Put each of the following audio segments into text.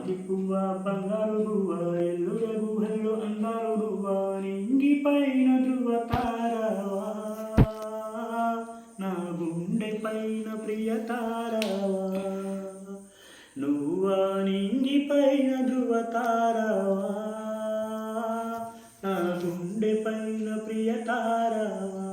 చాంతి పువ్వ బంగారు గువ్వ ఎల్లుర గుహల్లో అందాలు రువ్వ నింగి పైన ధృవ తారవా నా గుండె పైన ప్రియ తారవా నువ్వా నింగి పైన ధృవ తారవా నా గుండె పైన ప్రియ తారవా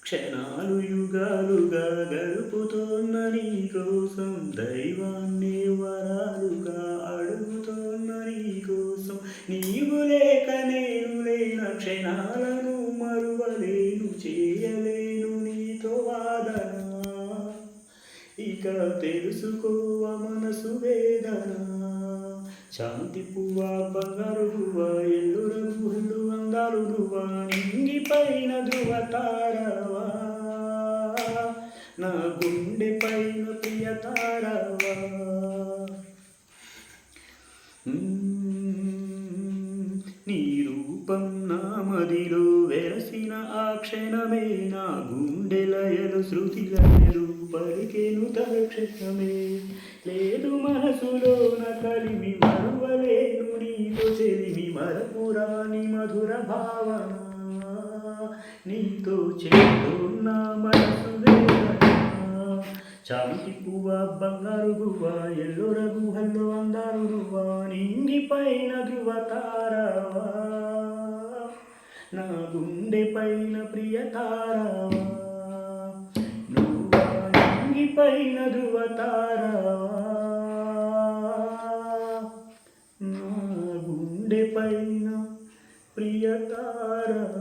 క్షణాలు యుగాలుగా గడుపుతోన్న నీ కోసం దైవాన్ని వరాలుగా అడుగుతోన్న నీ కోసం నీవు లేక నేను లేన క్షణాలను మరువలేను చేయలేను నీతో వాదన ఇక తెలుసుకోవ మనసు వేదన చాంతి పువ్వ బంగారు గువ్వ ఎల్లుర గుహలు అందాలు రువ్వ నింగి పైన ధృవ తారవా నా గుండె పైన ప్రియ తారవా నీ రూపం నా మదిలో వెరసిన ఆ క్షణమే నా గుండె లయలు శృతి లయలు పలికెను తక్షణమే లేదు మనసులోన కలిమి మరువలేను నీతో చెలిమి మరపురాని మధుర భావన నీతో చేస్తున్న మనసు వేదన చాంతి పువ్వ బంగారు గువ్వ ఎల్లుర గుహల్లో అందాలు రువ్వ నింగి పైన ధృవ తారవా నా గుండె పైన ప్రియ తారవా నువ్వా నింగి పైన ధృవ తారవా నా గుండె పైన ప్రియ తారవా